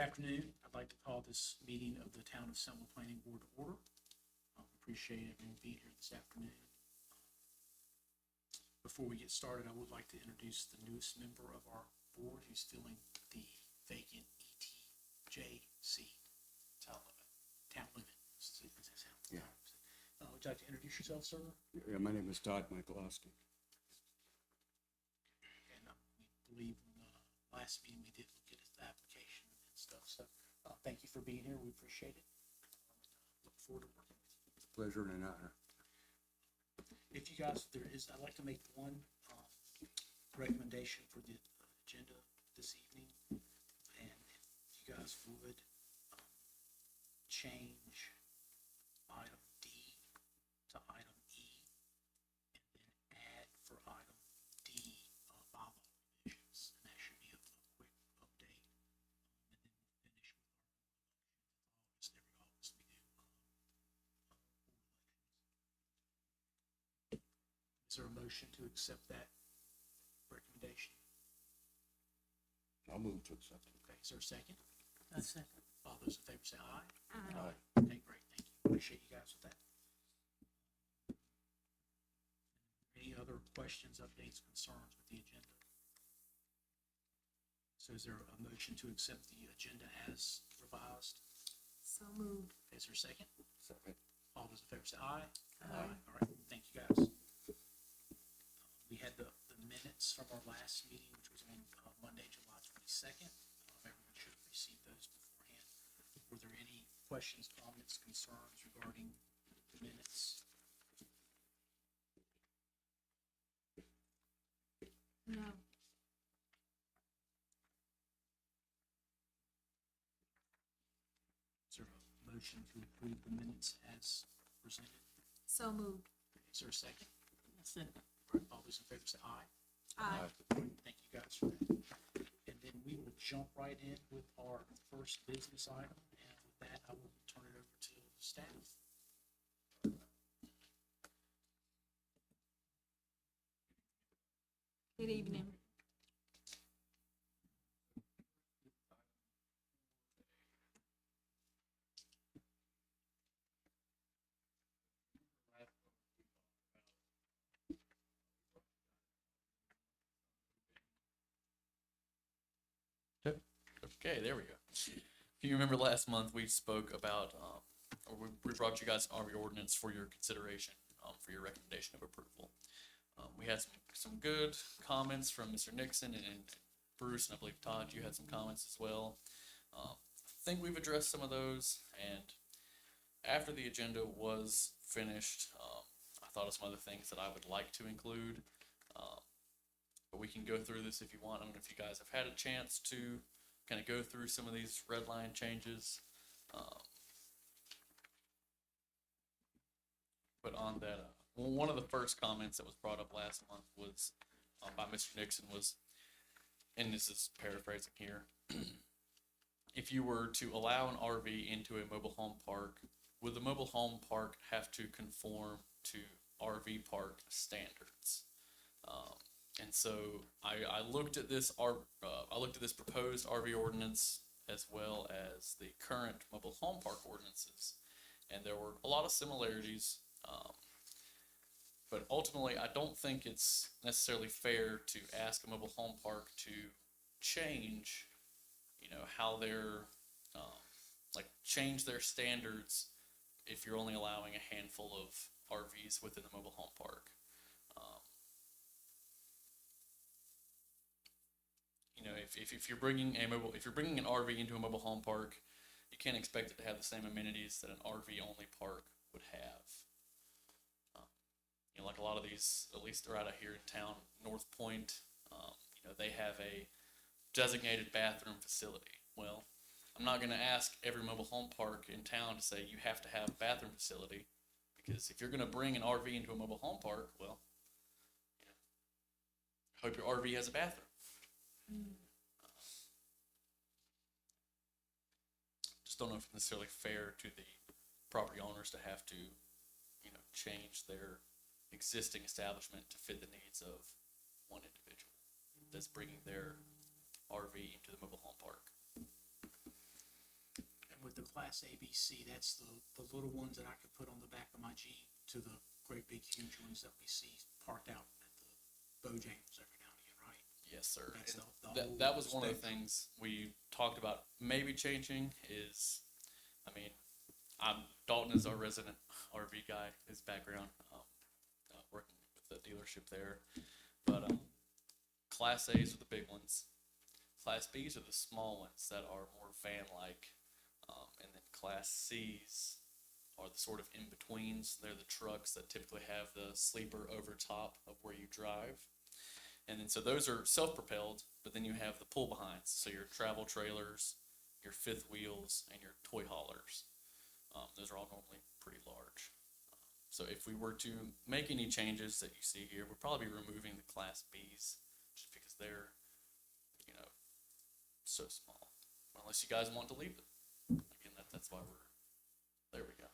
afternoon. I'd like to call this meeting of the Town of Selma Planning Board to order. Appreciate everyone being here this afternoon. Before we get started, I would like to introduce the newest member of our board who's filling the vacant ETJ seat. Town limit. Yeah. Would you like to introduce yourself, sir? Yeah, my name is Todd Michalowski. And we believe in the last meeting we did look at the application and stuff. So thank you for being here. We appreciate it. Look forward to working with you. Pleasure and an honor. If you guys, I'd like to make one recommendation for the agenda this evening. And if you guys would change item D to item E, and then add for item D bylaw revisions, and that should be a quick update. And then we'll finish with our August, every August we do board elections. Is there a motion to accept that recommendation? I'll move to accept it. Okay, is there a second? A second. All those in favor say aye. Aye. Okay, great, thank you. Appreciate you guys with that. Any other questions, updates, concerns with the agenda? So is there a motion to accept the agenda as revised? So moved. Is there a second? Second. All those in favor say aye. Aye. All right, thank you guys. We had the minutes from our last meeting, which was on Monday, July 22nd. Everyone should have received those beforehand. Were there any questions, comments, concerns regarding the minutes? No. Is there a motion to approve the minutes as presented? So moved. Is there a second? A second. All those in favor say aye. Aye. Thank you guys for that. And then we will jump right in with our first business item. And with that, I will turn it over to staff. Good evening. Okay, there we go. If you remember last month, we spoke about, or we brought you guys an RV ordinance for your consideration, for your recommendation of approval. We had some good comments from Mr. Nixon and Bruce, and I believe Todd, you had some comments as well. I think we've addressed some of those, and after the agenda was finished, I thought of some other things that I would like to include. But we can go through this if you want. I don't know if you guys have had a chance to kind of go through some of these red line changes. But on that, one of the first comments that was brought up last month was by Mr. Nixon was, and this is paraphrasing here, if you were to allow an RV into a mobile home park, would the mobile home park have to conform to RV park standards? And so I looked at this proposed RV ordinance as well as the current mobile home park ordinances, and there were a lot of similarities. But ultimately, I don't think it's necessarily fair to ask a mobile home park to change, how they're change their standards if you're only allowing a handful of RVs within the mobile home park. If you're bringing an RV into a mobile home park, you can't expect it to have the same amenities that an RV only park would have. Like a lot of these, at least right out here in town, North Point, they have a designated bathroom facility. Well, I'm not going to ask every mobile home park in town to say you have to have a bathroom facility, because if you're going to bring an RV into a mobile home park, well, hope your RV has a bathroom. Just don't know if it's necessarily fair to the property owners to have to, change their existing establishment to fit the needs of one individual that's bringing their RV into the mobile home park. with the Class A, B, C, that's the little ones that I could put on the back of my Jeep to the great big huge ones that we see parked out at the Bojangles every now and again, right? Yes, sir. That's And the whole that was one of the spectrum. things we talked about maybe changing is, I mean, Dalton is our resident RV guy, his background, working with the dealership there. But Class A's are the big ones. Class B's are the small ones that are more van-like. And then Class C's are the sort of in-betweens. They're the trucks that typically have the sleeper over top of where you drive. And then so those are self-propelled, but then you have the pull-behinds. So your travel trailers, your fifth wheels, and your toy haulers. Those are all normally pretty large. So if we were to make any changes that you see here, we'd probably be removing the Class B's just because they're, you know, so small. Unless you guys want to leave it. Again, that's why there we go.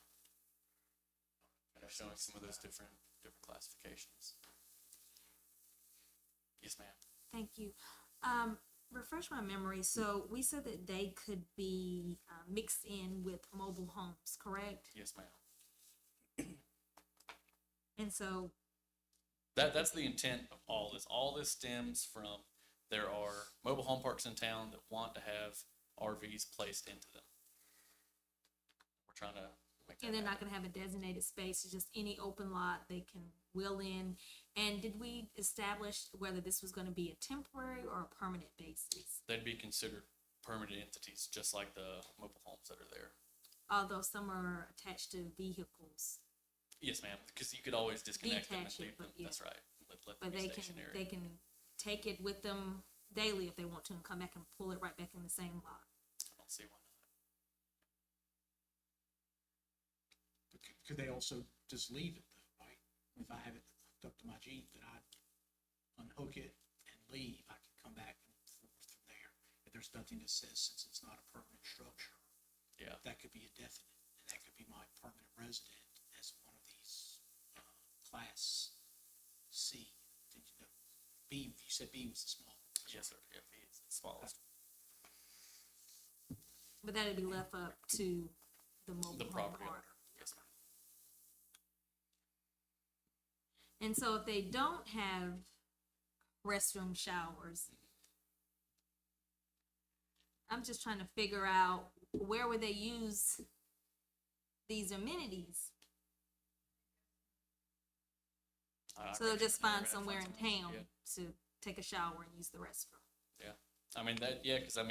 And I'm showing some of those different classifications. Yes, ma'am. Thank you. Refresh my memory. So we said that they could be mixed in with mobile homes, correct? Yes, ma'am. And so, That's the intent of all this. All this stems from there are mobile home parks in town that want to have RVs placed into them. We're trying to make that and they're not happen. going to have a designated space, it's just any open lot they can wheel in. And did we establish whether this was going to be a temporary or a permanent basis? They'd be considered permanent entities, just like the mobile homes that are there. Although some are attached to vehicles, Yes, ma'am, because you could always disconnect them and Detach it, leave them. but yeah. That's right. Let them but be they can stationary. take it with them daily if they want to and come back and pull it right back in the same lot. I don't see why not. But could they also just leave it though, right? If I have it hooked up to my Jeep, that I unhook it and leave, I can come back and forth from there. If there's nothing that says, since it's not a permanent structure, Yeah. that could be indefinite, and that could be my permanent resident as one of these, Class C. Did you know, B, you said B was the small one. Yes, sir. Yeah, it's the smallest. But that'd be left up to the mobile The home property park. owner. Yes, ma'am. And so if they don't have restroom showers, I'm just trying to figure out where would they use these amenities? So they'll just find somewhere in town Yeah. to take a shower and use the restroom. Yeah, I mean because I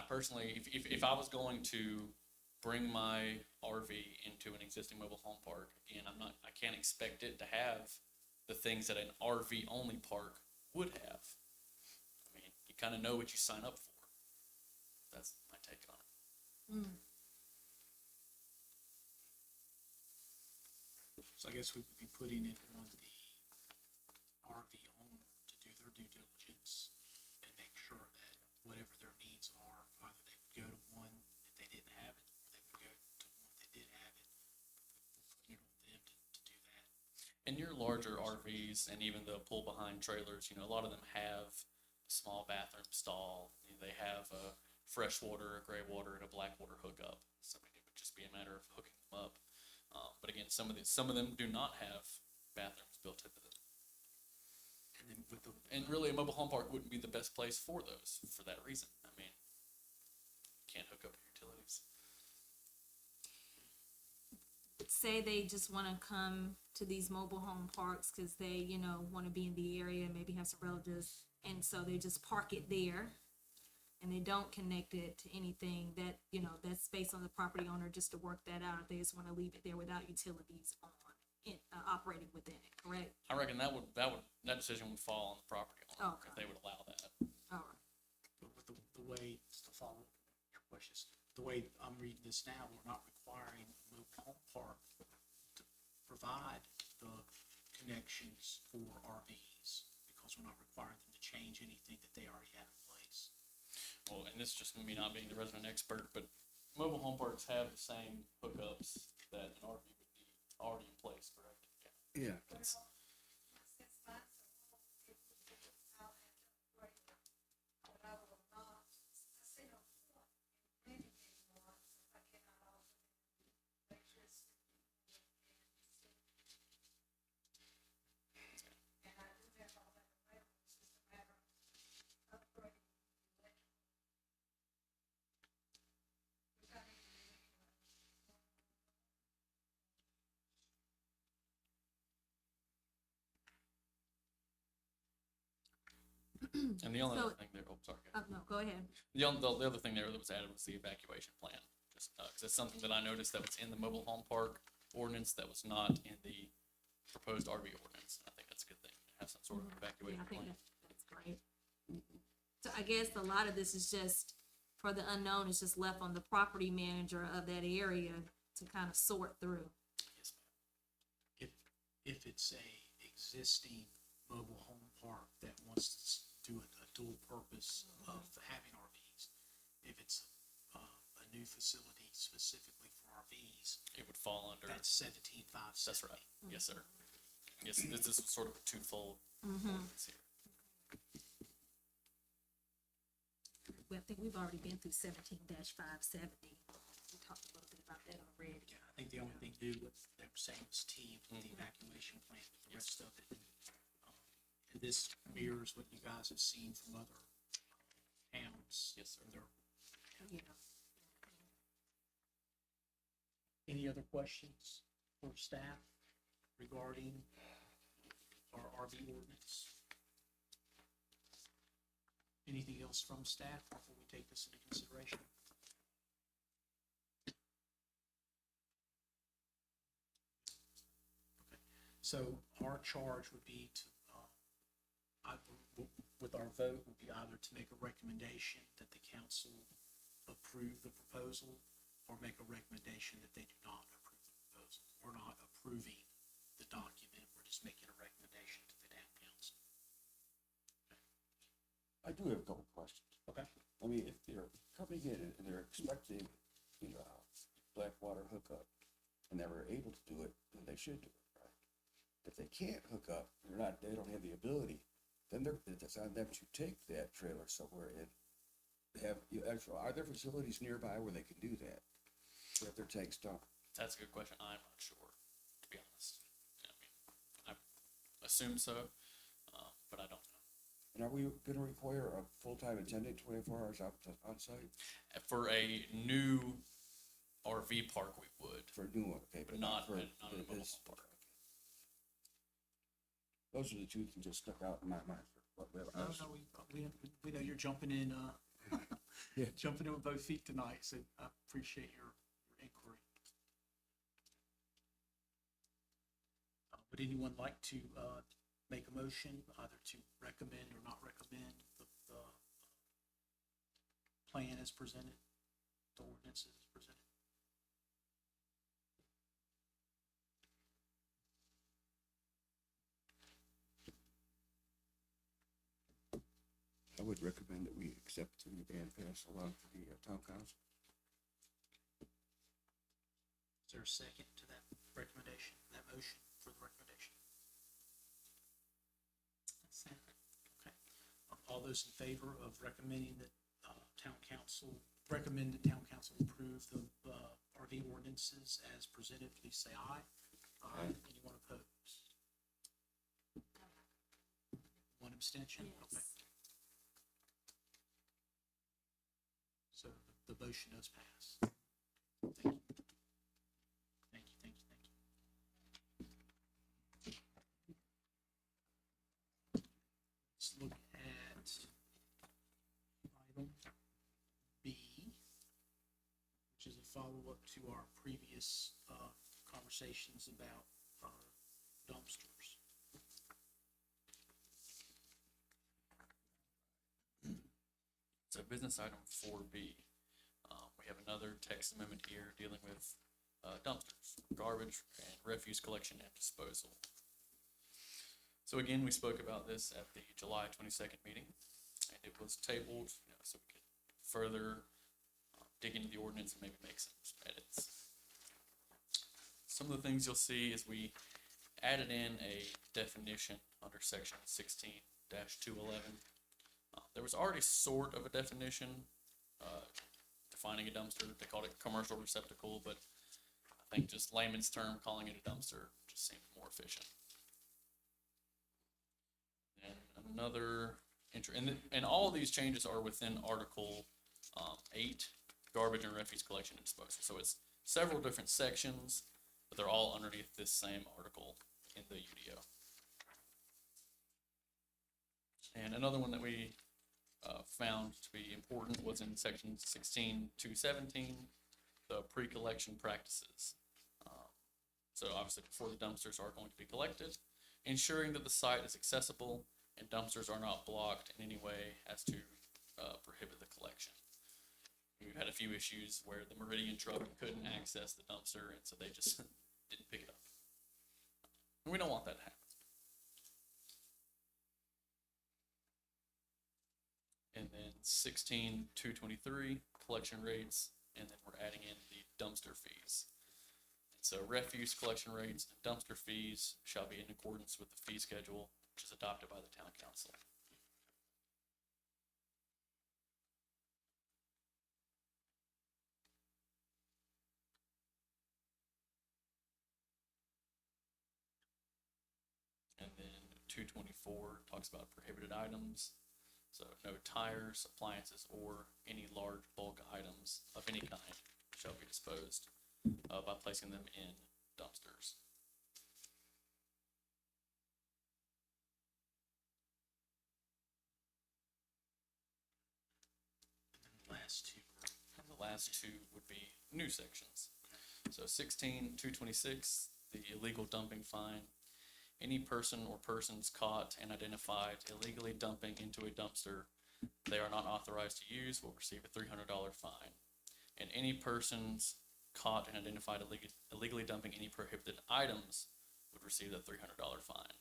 personally, if I was going to bring my RV into an existing mobile home park, again, I can't expect it to have the things that an RV only park would have. I mean, you kind of know what you sign up for. That's my take on it. So I guess we would be putting it on the RV owner to do their due diligence and make sure that whatever their needs are, either they would go to one if they didn't have it, or they would go to one if they did have it. We're putting it on them to do that. And your larger RVs and even the pull behind trailers, a lot of them have a small bathroom stall. They have a freshwater, a gray water, and a black water hookup. So I mean, it would just be a matter of hooking them up. But again, some of them do not have bathrooms built into them. And then with the, And really, a mobile home park wouldn't be the best place for those for that reason. I mean, you can't hook up your utilities. Say they just want to come to these mobile home parks because they, want to be in the area, maybe have some relatives, and so they just park it there, and they don't connect it to anything that, that's based on the property owner just to work that out. If they just want to leave it there without utilities on it, operating within it, correct? I reckon that decision would fall on the property owner Okay. if they would allow that. All right. but with the way, just to follow up on your questions, the way I'm reading this now, we're not requiring a mobile home park to provide the connections for RVs because we're not requiring them to change anything that they already have in place. Well, and this is just me not being the resident expert, but mobile home parks have the same hookups that an RV would need already in place, correct? Yeah. That's, And the only So- other thing there, oh, sorry. go ahead. Oh, no, go ahead. The other thing there that was added was the evacuation plan. Just, cause it's something that I noticed that was in the mobile home park ordinance that was not in the proposed RV ordinance. I think that's a good thing, to have some sort of Yeah, evacuation I think plan. that's great. So I guess a lot of this is just, for the unknown, it's just left on the property manager of that area to kind of sort through. Yes, ma'am. If it's a existing mobile home park that wants to do a dual purpose of having RVs, if it's a new facility specifically for RVs, It would fall under, that's 17,570. that's right. Yes, sir. Yes, this is sort of a twofold ordinance here. Well, I think we've already been through 17-570. We talked a little bit about that already. Yeah, I think the only thing new what they were saying was T with the evacuation plan, but the rest of it. And this mirrors what you guys have seen from other towns. Yes, sir. Yeah. Any other questions for staff regarding our RV ordinance? Anything else from staff before we take this into consideration? Okay, so our charge would be to, with our vote, would be either to make a recommendation that the council approve the proposal or make a recommendation that they do not approve the proposal. We're not approving the document, we're just making a recommendation to the town council. I do have a couple questions. Okay. I mean, if they're coming in and they're expecting, Blackwater hookup, and they were able to do it, then they should do it, right? If they can't hook up, they don't have the ability, then it's on them to take that trailer somewhere and are there facilities nearby where they can do that? If their tank's done? That's a good question. I'm not sure, to be honest. I mean, I assume so, but I don't know. And are we gonna require a full-time attendant 24 hours on site For a new RV park, we would, for a new one? Okay, but not for a mobile this. home park. Those are the two that just stuck out in my mind. No, we know you're jumping in, Yeah. jumping in with both feet tonight, so I appreciate your inquiry. Would anyone like to, make a motion either to recommend or not recommend the plan as presented, the ordinance as presented? I would recommend that we accept and pass along to the town council. Is there a second to that recommendation, that motion for the recommendation? Okay. All those in favor of recommending that recommend that town council approve the RV ordinances as presented, please say aye. Aye. Anyone opposed? One abstention? Okay. Yes. So the motion does pass. Thank you. Thank you, thank you, thank you. Let's look at item B, which is a follow-up to our previous conversations about our dumpsters. So business item 4B, we have another text amendment here dealing with dumpsters, garbage and refuse collection and disposal. So again, we spoke about this at the July 22nd meeting, and it was tabled, so we could further dig into the ordinance and maybe make some edits. Some of the things you'll see is we added in a definition under section 16-211. There was already sort of a definition defining a dumpster. They called it commercial receptacle, but I think just layman's term calling it a dumpster just seemed more efficient. And another and all of these changes are within Article 8, garbage and refuse collection and disposal. So it's several different sections, but they're all underneath this same article in the UDO. And another one that we found to be important was in section 16.217, the pre-collection practices. So obviously before the dumpsters are going to be collected, ensuring that the site is accessible and dumpsters are not blocked in any way as to prohibit the collection. We've had a few issues where the Meridian truck couldn't access the dumpster, and so they just didn't pick it up. And we don't want that to happen. And then 16.223, collection rates, and then we're adding in the dumpster fees. And so refuse collection rates and dumpster fees shall be in accordance with the fee schedule, which is adopted by the town council. And then 224 talks about prohibited items. So no tires, appliances, or any large bulk items of any kind shall be disposed of by placing them in dumpsters. And then the last two. And the last two would be new sections. So 16.226, the illegal dumping fine. Any person or persons caught and identified illegally dumping into a dumpster they are not authorized to use will receive a $300 fine. And any persons caught and identified illegally dumping any prohibited items would receive that $300 fine.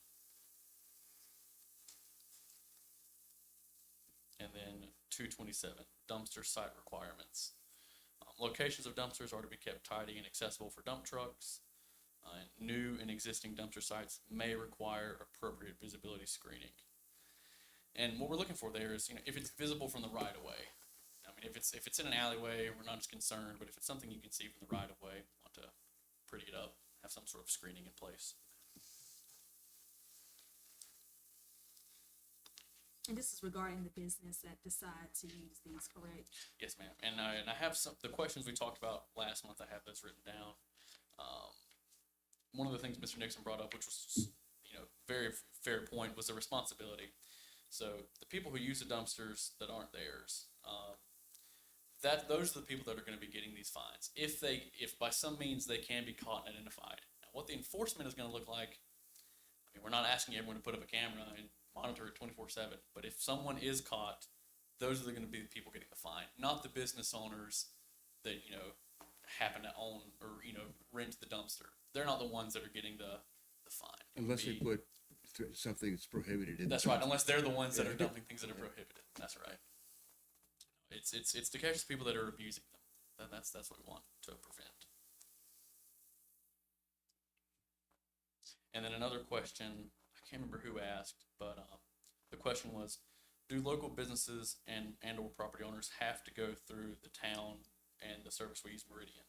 And then 227, dumpster site requirements. Locations of dumpsters are to be kept tidy and accessible for dump trucks. New and existing dumpster sites may require appropriate visibility screening. And what we're looking for there is, if it's visible from the right of way. I mean, if it's in an alleyway, we're not as concerned. But if it's something you can see from the right of way, want to pretty it up, have some sort of screening in place. And this is regarding the business that decide to use these, correct? Yes, ma'am. And I have the questions we talked about last month. I have those written down. One of the things Mr. Nixon brought up, which was, very fair point, was the responsibility. So the people who use the dumpsters that aren't theirs, those are the people that are going to be getting these fines. If by some means they can be caught and identified. Now, what the enforcement is going to look like, I mean, we're not asking everyone to put up a camera and monitor it 24/7, but if someone is caught, those are going to be the people getting the fine, not the business owners that, happen to own or, rent the dumpster. They're not the ones that are getting the fine. Unless they put something that's prohibited in. That's right, unless they're the ones that are dumping things that are prohibited. That's right. It's to catch the people that are abusing them. That's what we want to prevent. And then another question, I can't remember who asked, but the question was, do local businesses and or property owners have to go through the town and the service we use, Meridian?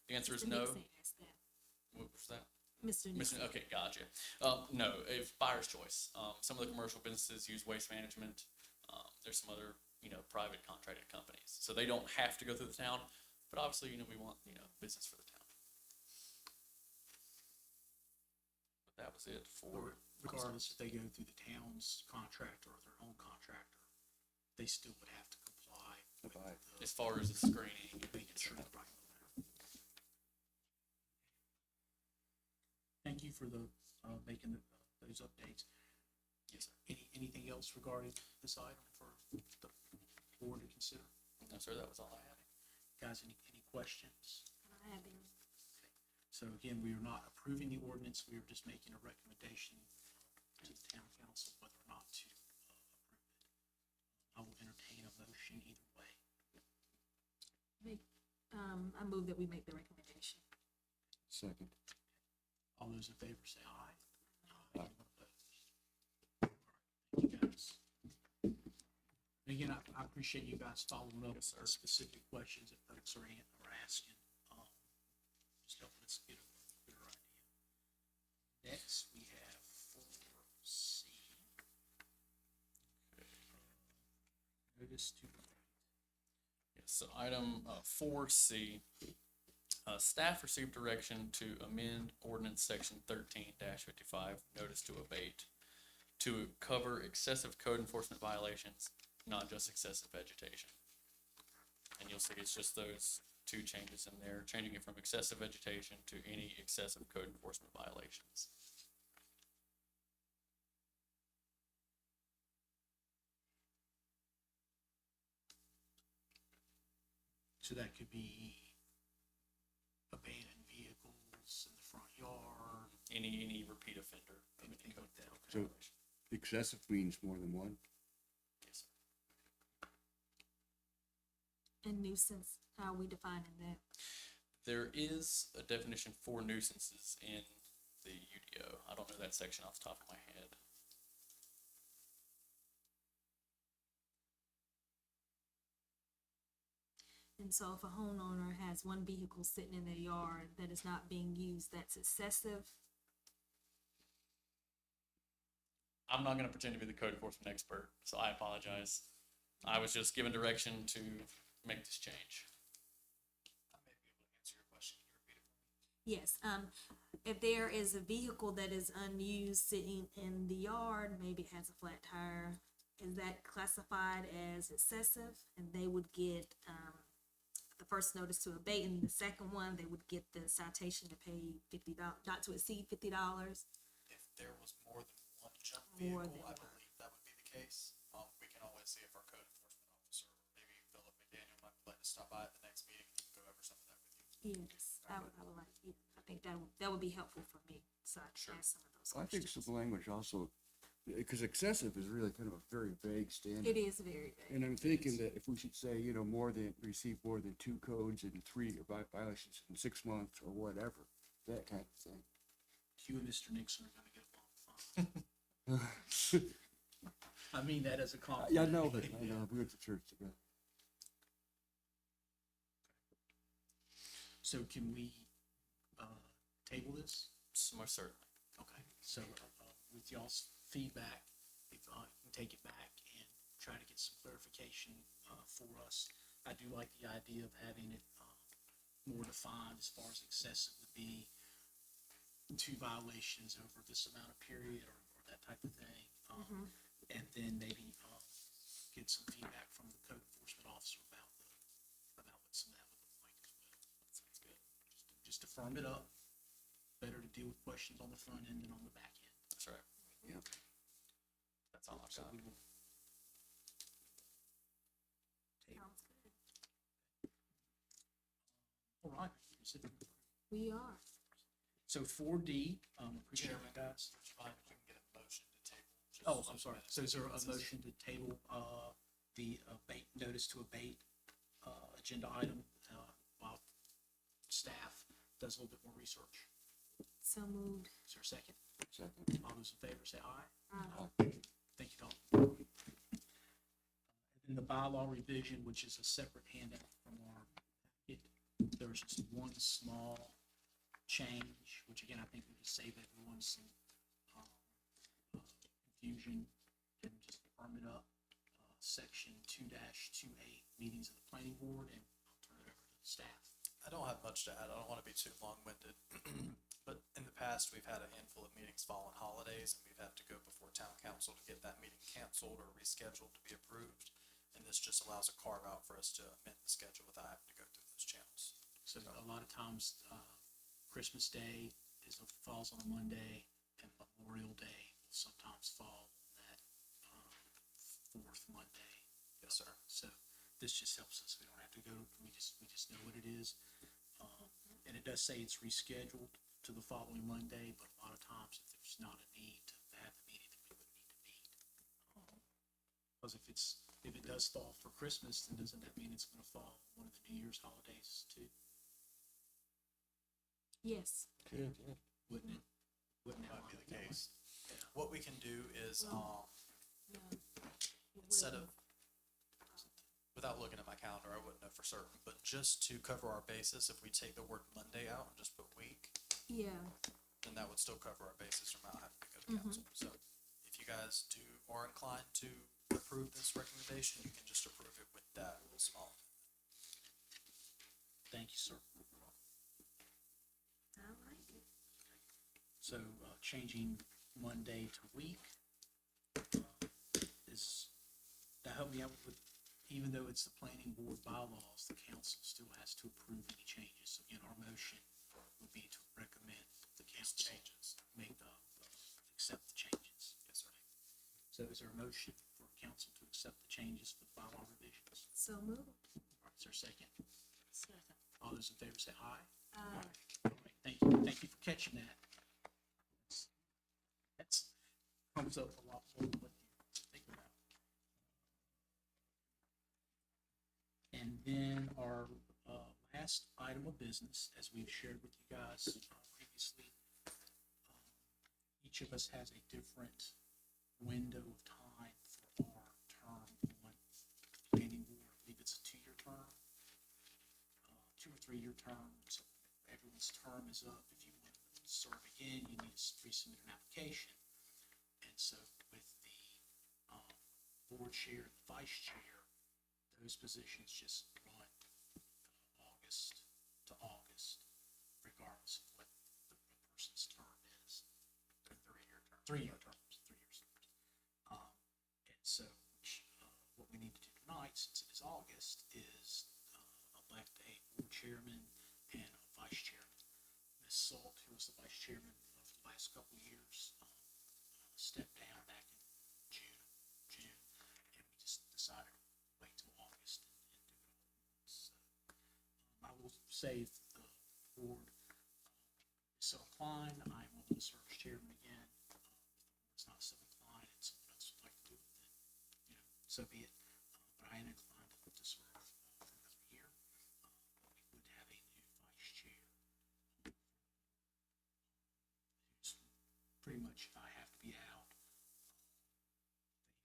The answer is Mr. no. Nixon asked that. What was that? Mr. Nixon. Okay, gotcha. No, if buyer's choice. Some of the commercial businesses use Waste Management. There's some other, private contracted companies. So they don't have to go through the town, but obviously, we want, business for the town. But that was it for. Regardless if they go through the town's contractor or their own contractor, they still would have to comply with As far as the screening. making sure they're right on there. Thank you for making those updates. Yes, sir. Anything else regarding this item for the board to consider? No, sir, that was all I had. Guys, any questions? I have any. So again, we are not approving the ordinance, we are just making a recommendation to the town council whether or not to approve it. I will entertain a motion either way. I move that we make the recommendation. Second. All those in favor say aye. Aye. Anyone opposed? All right, thank you guys. And again, I appreciate you guys following up with the specific questions that folks are asking. Just helping us get a clearer idea. Next, we have 4C. Notice to. Yes, so item 4C, staff received direction to amend ordinance section 13-55, notice to abate, to cover excessive code enforcement violations, not just excessive vegetation. And you'll see it's just those two changes in there, changing it from excessive vegetation to any excessive code enforcement violations. So that could be abandoned vehicles in the front yard, Any repeat offender of any anything code like that. enforcement So- violation. Excessive means more than one. Yes, sir. And nuisance, how are we defining that? There is a definition for nuisances in the UDO. I don't know that section off the top of my head. And so if a homeowner has one vehicle sitting in their yard that is not being used, that's excessive. I'm not gonna pretend to be the code enforcement expert, so I apologize. I was just given direction to make this change. I may be able to answer your question. Can you repeat it for me? Yes, if there is a vehicle that is unused sitting in the yard, maybe it has a flat tire, is that classified as excessive? And they would get, the first notice to abate, and the second one, they would get the citation to pay $50, not to exceed $50. If there was more than one junk More vehicle, than I one. believe that would be the case. We can always see if our code enforcement officer, or maybe Philip McDaniel, might let us stop by at the next meeting and go over some of that with you. Yes, I would like, yeah, I think that would be helpful for me, so I can ask some of those I think questions. some language also, because excessive is really kind of a very vague standard. It is very vague. And I'm thinking that if we should say, you know, receive more than 2 codes and 3 violations in 6 months or whatever, that kind of thing. You and Mr. Nixon are gonna get along fine. I mean that as a compliment. Yeah, I know, we went to church together. So can we, table this? Most certainly. Okay, so, with y'all's feedback, if I can take it back and try to get some clarification, for us. I do like the idea of having it, more defined as far as excessive would be 2 violations over this amount of period or that type of thing. And then maybe, get some feedback from the code enforcement officer about what some of that would look like as well. Sounds good. Just to firm it up, better to deal with questions on the front end than on the back end. That's right. Yeah. That's all I've So got. we will table. Sounds good. All right. We are. So 4D, appreciate Chairman, it, guys. would you mind if we can get a motion to table? just Oh, so I'm sorry. minutes So is there a differences? motion to table, the abate, notice to abate, agenda item, while staff does a little bit more research? So moved. Is there a second? Second. All those in favor say aye. Uh, Thank you, Tom. And then the bylaw revision, which is a separate handout from our, there's just one small change, which again, I think we just save everyone some, confusion and just firm it up. Section 2-28, meetings of the planning board, and I'll turn it over to the staff. I don't have much to add. I don't want to be too long-winded. But in the past, we've had a handful of meetings following holidays, and we've had to go before town council to get that meeting canceled or rescheduled to be approved. And this just allows a carve-out for us to amend the schedule without having to go through those channels. So a lot of times, Christmas Day falls on a Monday, and Memorial Day will sometimes fall on that, fourth Monday. Yes, sir. So this just helps us. We don't have to go, we just know what it is. And it does say it's rescheduled to the following Monday, but a lot of times if there's not a need to have the meeting, then we wouldn't need to meet. Because if it does fall for Christmas, then doesn't that mean it's gonna fall on one of the New Year's holidays too? yes. Wouldn't it? Wouldn't it? Might be the case. Yeah. What we can do is, Yeah. instead of, without looking at my calendar, I wouldn't know for certain, but just to cover our basis, if we take the word Monday out and just put week, Yeah. then that would still cover our basis from not having to go to council. So if you guys are inclined to approve this recommendation, you can just approve it with that small. Thank you, sir. I like it. So, changing Monday to week, is, to help me out with, even though it's the planning board bylaws, the council still has to approve any changes. So again, our motion would be to recommend the council Changes. make, accept the changes. Yes, sir. So is there a motion for council to accept the changes for the bylaw revisions? So moved. All right, is there a second? Second. All those in favor say aye. Aye. All right, thank you for catching that. That's, comes up a lot more than what you think about. And then our, last item of business, as we've shared with you guys previously, each of us has a different window of time for our term on planning board. I believe it's a 2-year term, 2 or 3-year term. So everyone's term is up. If you want to serve again, you need to resubmit an application. And so with the board chair and the vice chair, those positions just run August to August, regardless of what the person's term is. They're 3-year terms. 3-year terms, 3 years. And so, what we need to do tonight, since it is August, is elect a board chairman and a vice chairman. Ms. Salt, who was the vice chairman of the last couple of years, stepped down back in June, and we just decided to wait till August and do it all at once. So, I will say if the board is so inclined, I'm willing to serve as chairman again. If the board's not so inclined and someone else would like to do it, then, so be it. But I am inclined to serve for another year. But we would have a new vice chair who's pretty much, if I have to be out,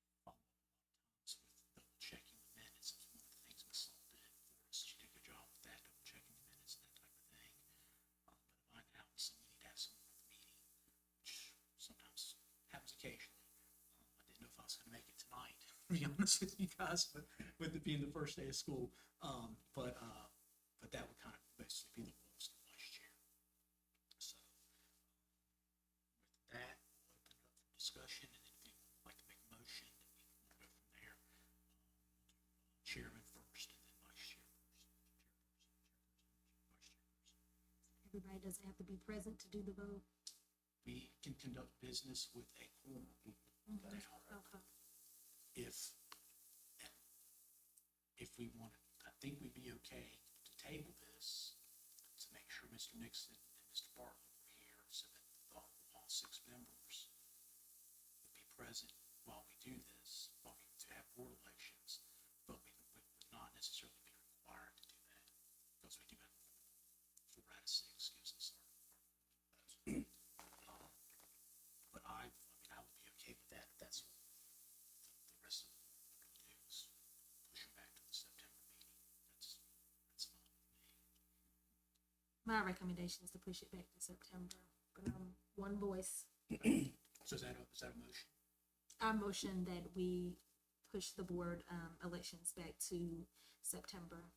they follow up a lot of times with double checking the minutes. It's one of the things Ms. Salt did for us. She did a good job with that, double checking the minutes and that type of thing. But if I'm out, so we need to have someone at the meeting, which sometimes happens occasionally. I didn't know if I was gonna make it tonight, to be honest with you guys, but with it being the first day of school. But that would kind of basically be the roles of the vice chair. So, with that, we'll open it up for discussion, and then if anyone would like to make a motion, then we can go from there. Chairman first, and then vice chair first. Vice chair first. Everybody doesn't have to be present to do the vote. We can conduct business with a quorum. Now, Okay. if we want, I think we'd be okay to table this to make sure Mr. Nixon and Mr. Bartlett were here, so that all 6 members would be present while we do this, while we do have board elections, but we would not necessarily be required to do that, because we do have 4 out of 6 gives us our but I would be okay with that if that's what the rest of the board would do, is push them back to the September meeting. That's fine with me. My recommendation is to push it back to September, but one voice. So is that a motion? I motion that we push the board elections back to September.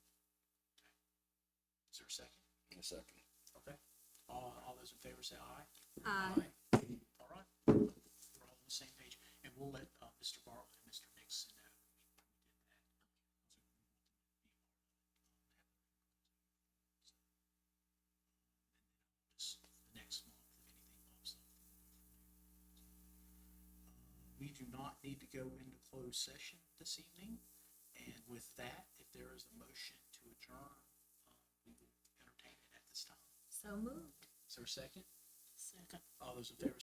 Is there a second? In a second. Okay. All those in favor say aye. Aye. All right. We're all on the same page, and we'll let Mr. Bartlett and Mr. Nixon know we did that. Just the next month, if anything pops up. We do not need to go into closed session this evening, and with that, if there is a motion to adjourn, we will entertain it at this time. So moved. Is there a second? Second. All those in favor